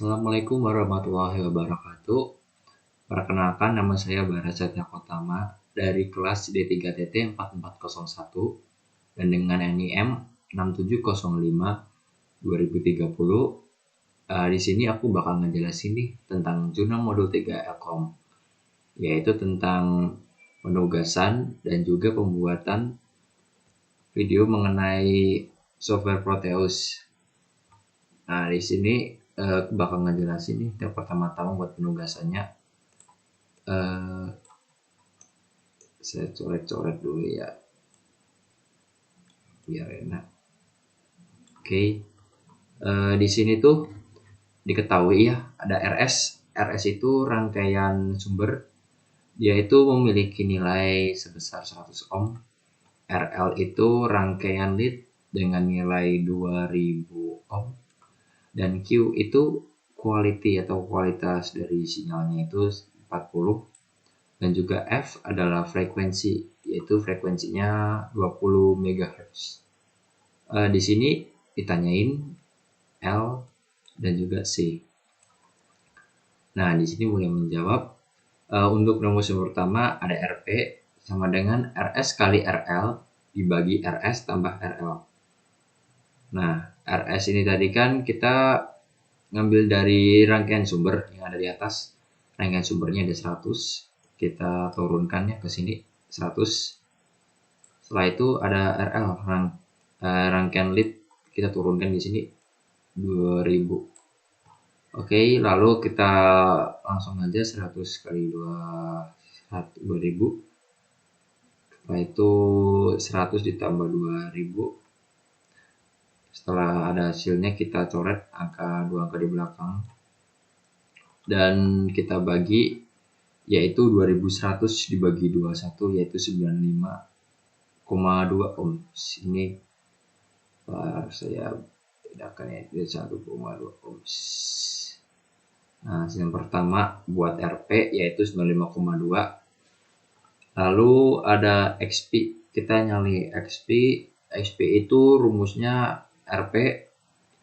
Assalamualaikum warahmatullahi wabarakatuh. Perkenalkan, nama saya Bara Satyakotama dari kelas D3TT 4401 dan dengan NIM 6705 2030. Di sini aku bakal ngejelasin nih tentang jurnal modul 3 Elkom, yaitu tentang penugasan dan juga pembuatan video mengenai software Proteus. Nah, di sini aku bakal ngejelasin nih yang pertama-tama buat penugasannya. Saya coret-coret dulu ya biar enak. Oke. Di sini tuh diketahui ya ada RS. RS itu rangkaian sumber, dia itu memiliki nilai sebesar 100 ohm. RL itu rangkaian lead dengan nilai 2000 ohm. Dan Q itu quality atau kualitas dari sinyalnya itu 40. Dan juga F adalah frekuensi, yaitu frekuensinya 20 MHz. Di sini ditanyain L dan juga C. Nah, di sini mulai menjawab. Untuk rumus yang pertama ada RP sama dengan RS kali RL dibagi RS tambah RL. Nah, RS ini tadi kan kita ngambil dari rangkaian sumber yang ada di atas. Rangkaian sumbernya ada 100. Kita turunkannya ke sini 100. Setelah itu ada RL, rangkaian lead, kita turunkan di sini 2000. Oke, lalu kita langsung aja 100 kali 2000. Setelah itu 100 ditambah 2000. Setelah ada hasilnya kita coret dua angka di belakang dan kita bagi, yaitu 2100 dibagi 21 yaitu 95,2 ohm. Ini saya bedakan ya, 1,2 ohm. Nah, yang pertama buat RP yaitu 95,2. Lalu ada XP, kita nyali XP. XP itu rumusnya RP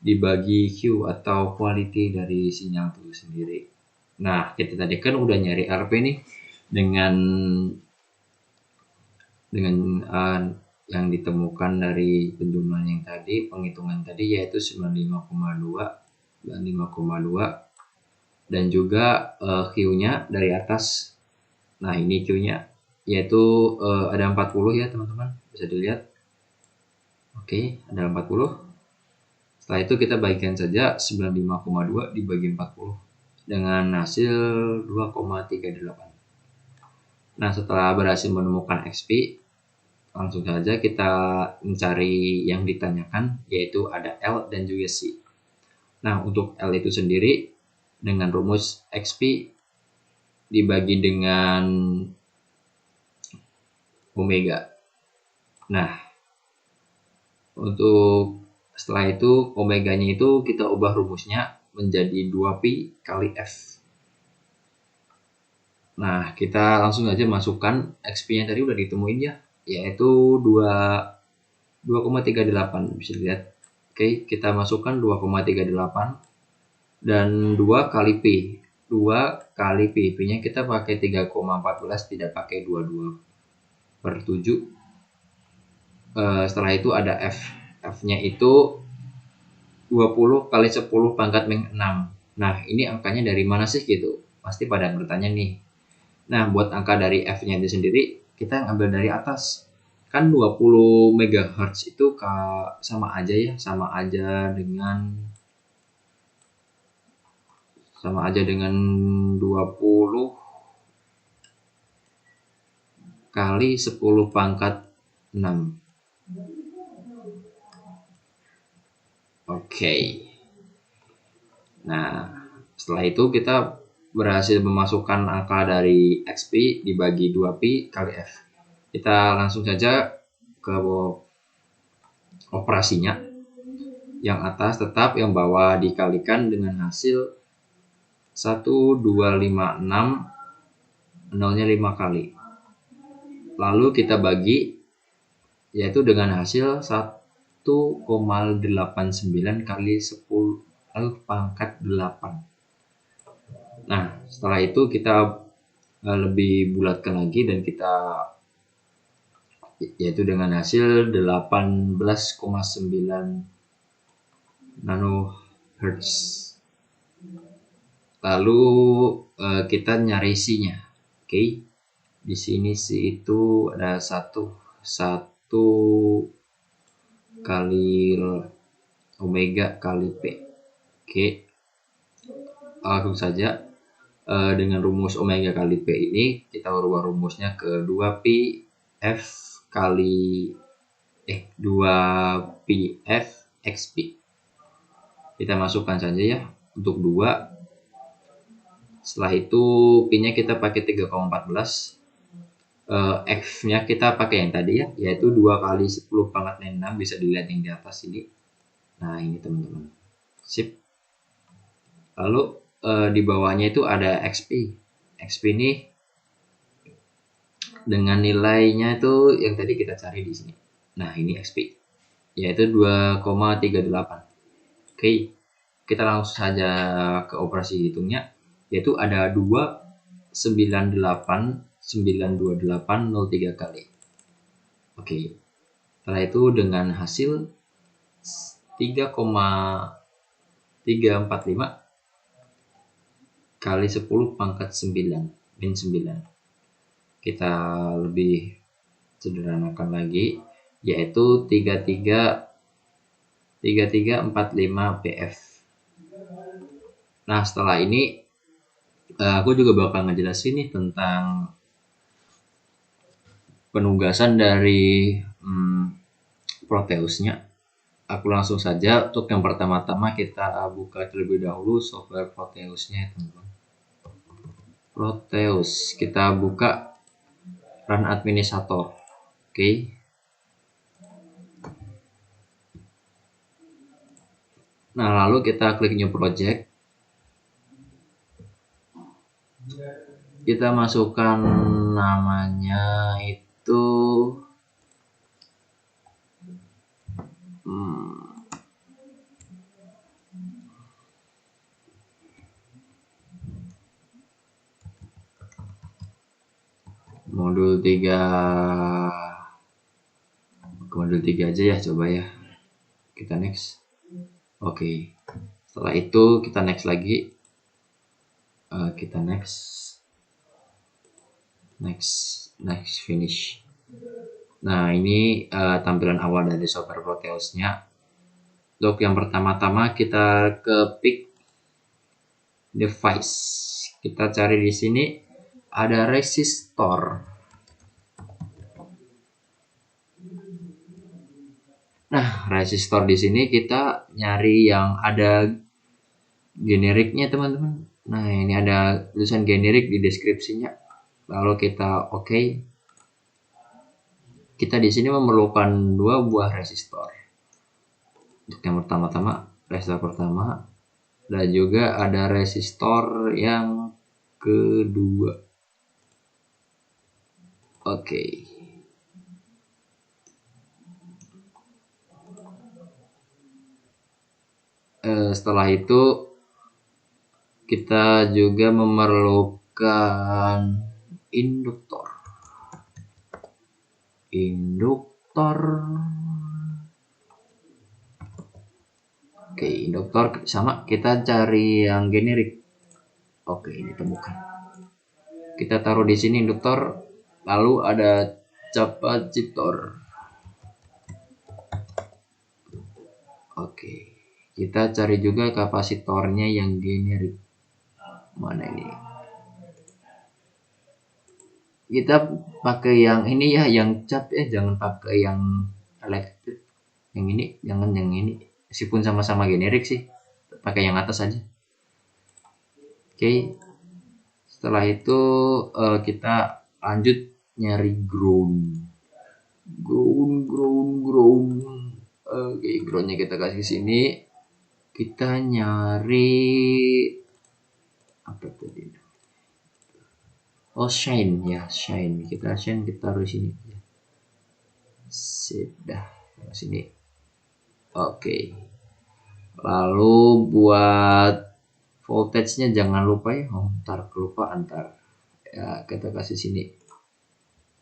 dibagi Q atau quality dari sinyal itu sendiri. Nah, kita tadi kan udah nyari RP nih dengan yang ditemukan dari penjumlahan yang tadi, penghitungan tadi yaitu 95,2 dan 5,2 dan juga Q-nya dari atas. Nah, ini Q-nya yaitu ada 40 ya teman-teman, bisa dilihat. Oke, ada 40. Setelah itu kita bagikan saja 95,2 dibagi 40 dengan hasil 2,38. Nah, setelah berhasil menemukan XP, langsung saja kita mencari yang ditanyakan, yaitu ada L dan juga C. Nah, untuk L itu sendiri dengan rumus XP dibagi dengan omega. Nah, untuk setelah itu omeganya itu kita ubah rumusnya menjadi 2pi kali F. Nah, kita langsung aja masukkan XP-nya tadi udah ditemuin ya, yaitu 2,38, bisa dilihat. Oke, kita masukkan 2,38 dan 2 kali P. 2 kali P. P-nya kita pakai 3,14, tidak pakai 22/7. Setelah itu ada F. F-nya itu 20 kali 10 pangkat min 6. Nah, ini angkanya dari mana sih gitu? Pasti pada bertanya nih. Nah, buat angka dari F-nya itu sendiri, kita ngambil dari atas. Kan 20 MHz itu sama aja ya, sama aja dengan 20 kali 10 pangkat 6. Oke. Nah, setelah itu kita berhasil memasukkan angka dari XP dibagi 2pi kali F. Kita langsung saja ke operasinya. Yang atas tetap, yang bawah dikalikan dengan hasil 1256, nolnya 5 kali. Lalu kita bagi, yaitu dengan hasil 1,89 kali 10 lalu pangkat 8. Nah, setelah itu kita lebih bulatkan lagi dan kita yaitu dengan hasil 18,9 nanohertz. Lalu kita nyari C-nya. Oke. Di sini C itu ada satu kali omega kali P. Oke. Langsung saja dengan rumus omega kali P ini kita ubah rumusnya ke 2pi F kali 2pi F XP. Kita masukkan saja ya untuk 2. Setelah itu P-nya kita pakai 3,14. F-nya kita pakai yang tadi ya, yaitu 2 kali 10 pangkat 6, bisa dilihat yang di atas ini. Nah, ini teman-teman. Sip. Lalu di bawahnya itu ada XP. XP ini dengan nilainya itu yang tadi kita cari di sini. Nah, ini XP, yaitu 2,38. Oke, kita langsung saja ke operasi hitungnya, yaitu ada 298,928,03 kali. Oke, setelah itu dengan hasil 3,345 kali 10 pangkat 9 min 9. Kita lebih sederhanakan lagi, yaitu 3345 PF. Nah, setelah ini aku juga bakal ngejelasin nih tentang penugasan dari Proteusnya. Aku langsung saja untuk yang pertama-tama kita buka terlebih dahulu software Proteusnya, teman-teman. Proteus, kita buka Run Administrator. Oke. Nah, lalu kita klik New Project. Kita masukkan namanya itu modul 3 aja ya, coba ya. Kita next. Oke. Setelah itu kita next lagi. Kita next finish. Nah, ini tampilan awal dari software Proteusnya. Untuk yang pertama-tama kita ke pick device. Kita cari di sini ada resistor. Nah, resistor di sini kita nyari yang ada generiknya, teman-teman. Nah, ini ada tulisan generik di deskripsinya. Lalu kita oke. Kita di sini memerlukan 2 buah resistor. Untuk yang pertama-tama, resistor pertama, dan juga ada resistor yang kedua. Oke. Setelah itu kita juga memerlukan induktor. Oke, induktor sama, kita cari yang generik. Oke, ini temukan. Kita taruh di sini induktor, lalu ada capacitor. Oke, kita cari juga kapasitornya yang generik. Mana ini? Kita pakai yang ini ya, yang cap ya, jangan pakai yang elektrik. Yang ini, jangan yang ini. Meskipun sama-sama generik sih, pakai yang atas aja. Oke. Setelah itu kita lanjut nyari ground. Oke, groundnya kita kasih sini. Kita nyari apa tadi? Oh, shine ya, shine. Kita taruh sini. Sip dah, sini. Oke. Lalu buat voltage-nya jangan lupa ya, ntar kelupaan ntar ya, kita kasih sini.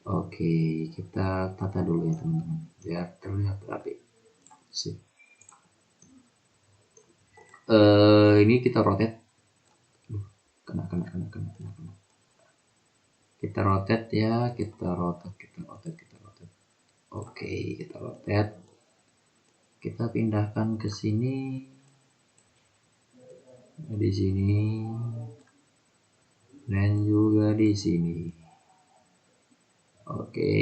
Oke, kita tata dulu ya teman-teman biar terlihat rapi. Sip. Ini kita rotate. Kena. Kita rotate ya, kita rotate. Oke, kita rotate. Kita pindahkan ke sini. Di sini dan juga di sini. Oke,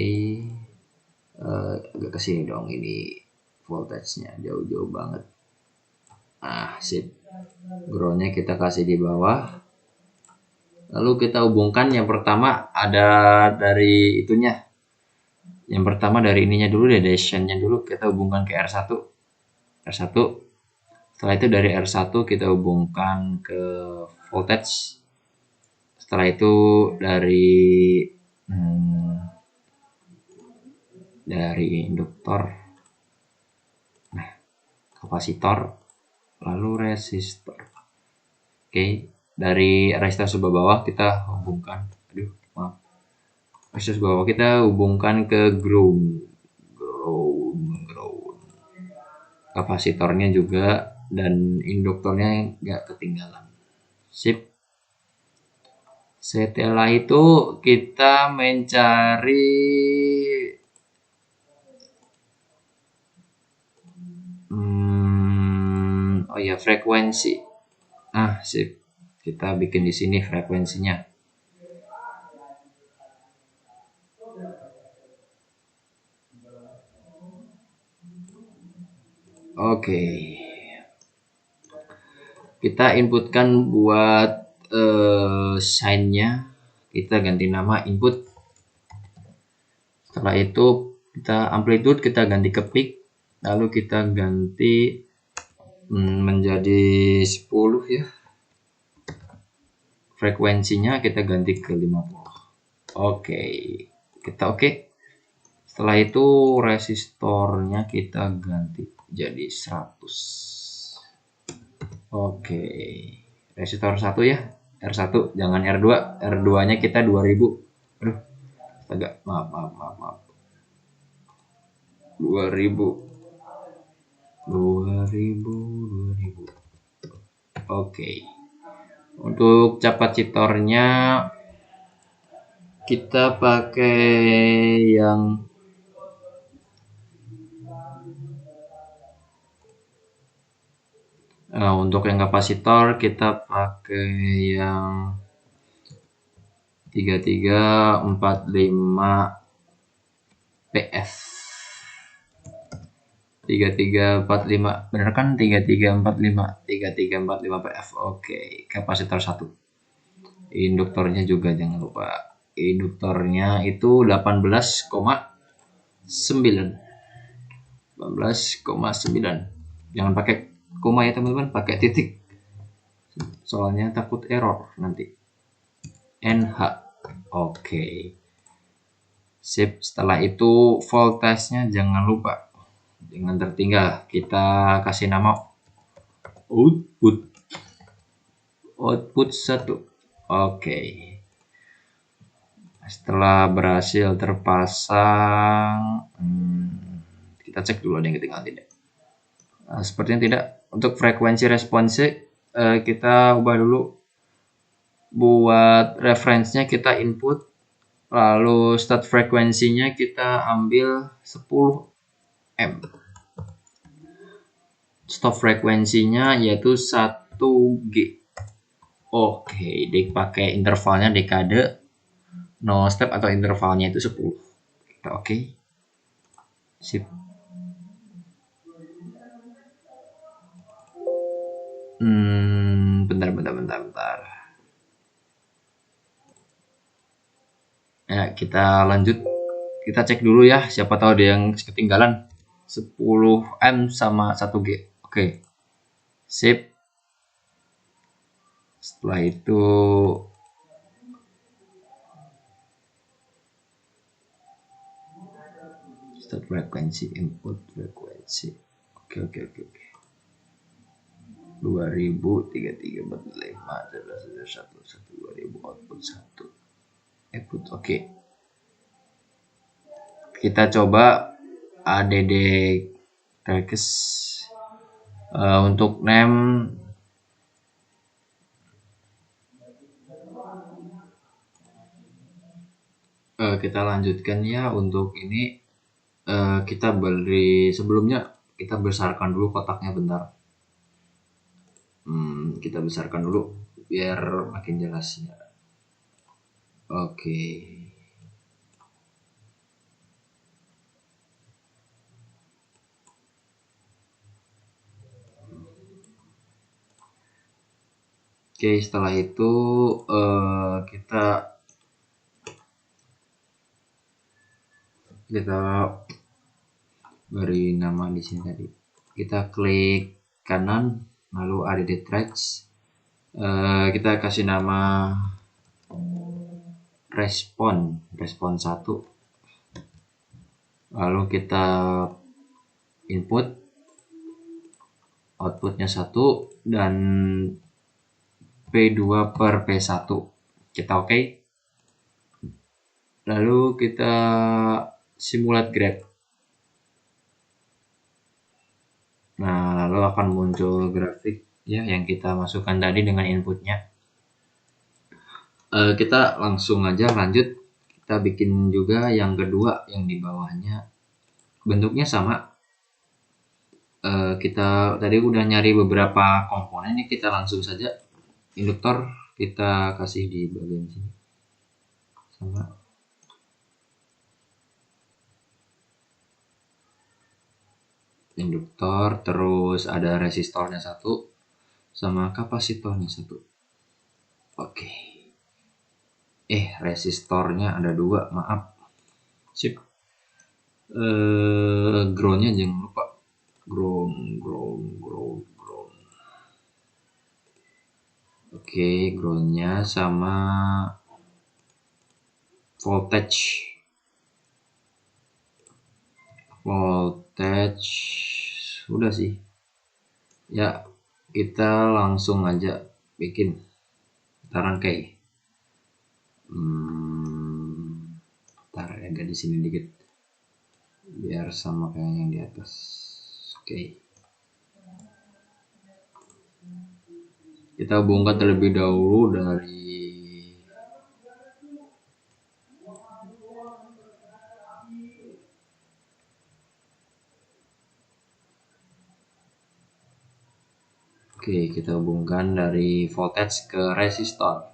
agak ke sini dong, ini voltage-nya jauh-jauh banget. Sip. Groundnya kita kasih di bawah. Lalu kita hubungkan yang pertama ada dari itunya. Yang pertama dari ininya dulu deh, destinnya dulu kita hubungkan ke R1. Setelah itu dari R1 kita hubungkan ke voltage. Setelah itu dari induktor, kapasitor, lalu resistor. Oke, dari resistor sebelah bawah kita hubungkan, resistor sebelah bawah kita hubungkan ke ground. Kapasitornya juga dan induktornya nggak ketinggalan. Sip. Setelah itu kita mencari frekuensi. Sip. Kita bikin di sini frekuensinya. Oke. Kita inputkan buat sign-nya, kita ganti nama input. Setelah itu kita amplitude kita ganti ke peak, lalu kita ganti menjadi 10 ya. Frekuensinya kita ganti ke 50. Oke, kita oke. Setelah itu resistornya kita ganti jadi 100. Oke, resistor 1 ya, R1 jangan R2. R2 nya kita 2000. Aduh, agak maaf. 2000. Oke. Untuk kapasitornya kita pakai yang untuk yang kapasitor kita pakai yang 3345 PF. 3345 bener kan? 3345 PF. Oke, kapasitor 1. Induktornya juga jangan lupa. Induktornya itu 18,9. Jangan pakai koma ya teman-teman, pakai titik. Soalnya takut error nanti. NH. Oke. Sip, setelah itu voltasenya jangan lupa. Jangan tertinggal. Kita kasih nama output 1. Oke. Setelah berhasil terpasang, kita cek dulu ada yang ketinggalan tidak. Sepertinya tidak. Untuk frekuensi responsi kita ubah dulu. Buat referensinya kita input, lalu start frekuensinya kita ambil 10 M. Stop frekuensinya yaitu 1 G. Oke, dipakai intervalnya dekade, no step atau intervalnya itu 10. Kita oke. Sip. Bentar. Ya, kita lanjut. Kita cek dulu ya, siapa tahu ada yang ketinggalan. 10 M sama 1 G. Oke. Sip. Setelah itu start frekuensi, input frekuensi. Oke. 2000 output 1 input. Oke, kita coba add text untuk name kita lanjutkan ya. Untuk ini kita beri sebelumnya kita besarkan dulu kotaknya bentar. Kita besarkan dulu biar makin jelasnya. Oke. Oke, setelah itu kita beri nama di sini tadi. Kita klik kanan, lalu add text. Kita kasih nama respon 1. Lalu kita input outputnya 1 dan P2 per P1. Kita oke. Lalu kita simulate graph. Nah, lalu akan muncul grafik ya yang kita masukkan tadi dengan inputnya. Kita langsung aja lanjut. Kita bikin juga yang kedua yang di bawahnya. Bentuknya sama. Kita tadi udah nyari beberapa komponen, ini kita langsung saja induktor kita kasih di bagian sini sama induktor, terus ada resistornya 1 sama kapasitornya 1. Oke. Resistornya ada 2, maaf. Sip. Groundnya jangan lupa. Ground. Oke, groundnya sama voltage udah sih ya. Kita langsung aja bikin, kita rangkai. Ntar agak di sini dikit biar sama kayak yang di atas. Oke. Kita hubungkan terlebih dahulu dari kita hubungkan dari voltage ke resistor.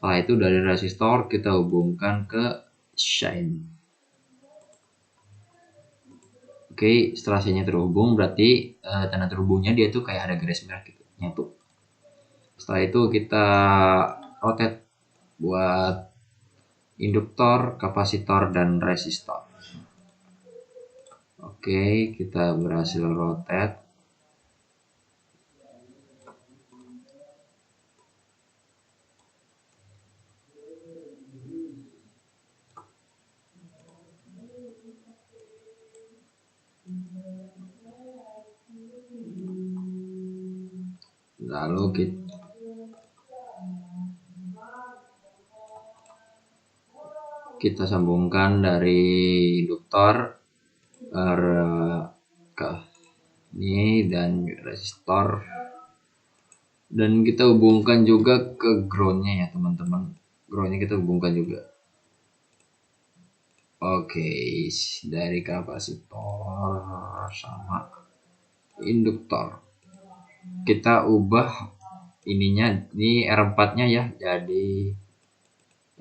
Setelah itu dari resistor kita hubungkan ke shine. Setelah shine terhubung berarti tanda terhubungnya dia tuh kayak ada garis merah gitu, nyatu. Setelah itu kita rotate buat induktor, kapasitor, dan resistor. Kita berhasil rotate. Lalu kita sambungkan dari induktor ke ini dan resistor, dan kita hubungkan juga ke groundnya ya teman-teman. Groundnya kita hubungkan juga. Dari kapasitor sama induktor kita ubah ininya, ini R4 nya ya jadi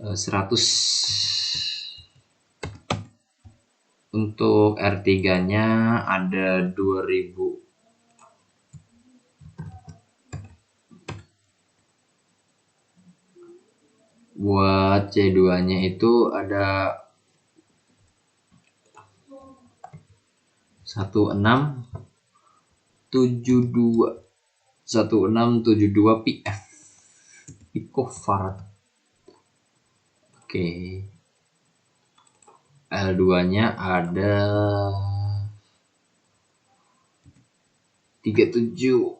100. Untuk R3 nya ada 2000. Buat C2 nya itu ada 1672 PF picofarad. L2 nya ada 37,8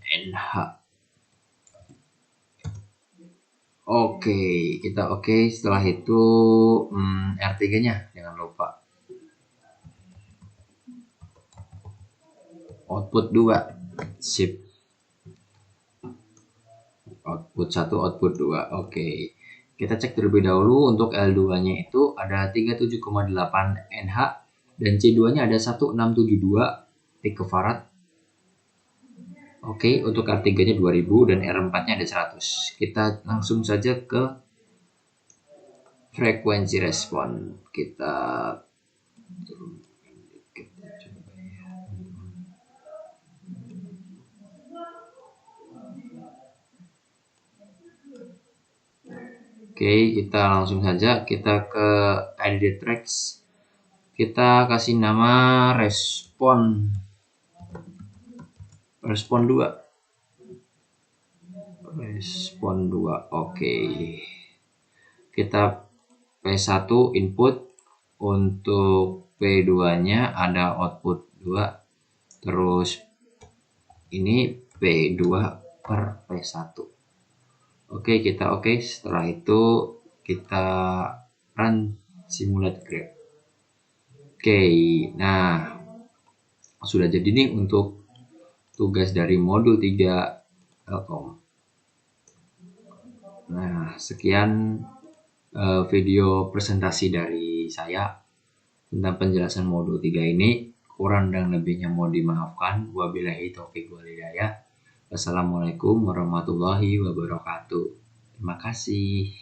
NH. Oke, kita oke. Setelah itu R3-nya jangan lupa. Output 2. Sip. Output 1, output 2. Oke. Kita cek terlebih dahulu untuk L2-nya itu ada 37,8 NH dan C2-nya ada 1672 picofarad. Oke, untuk R3-nya 2000 dan R4-nya ada 100. Kita langsung saja ke frekuensi respon. Kita Oke, kita langsung saja kita ke ID tracks. Kita kasih nama respon 2. Respon 2. Oke. Kita P1 input, untuk P2-nya ada output 2. Terus ini P2 per P1. Oke, kita oke. Setelah itu kita run simulate graph. Oke, nah sudah jadi nih untuk tugas dari modul 3 Telkom. Nah, sekian video presentasi dari saya tentang penjelasan modul 3 ini. Kurang dan lebihnya mohon dimaafkan. Wabillahi taufiq wal hidayah. Wassalamualaikum warahmatullahi wabarakatuh. Terima kasih.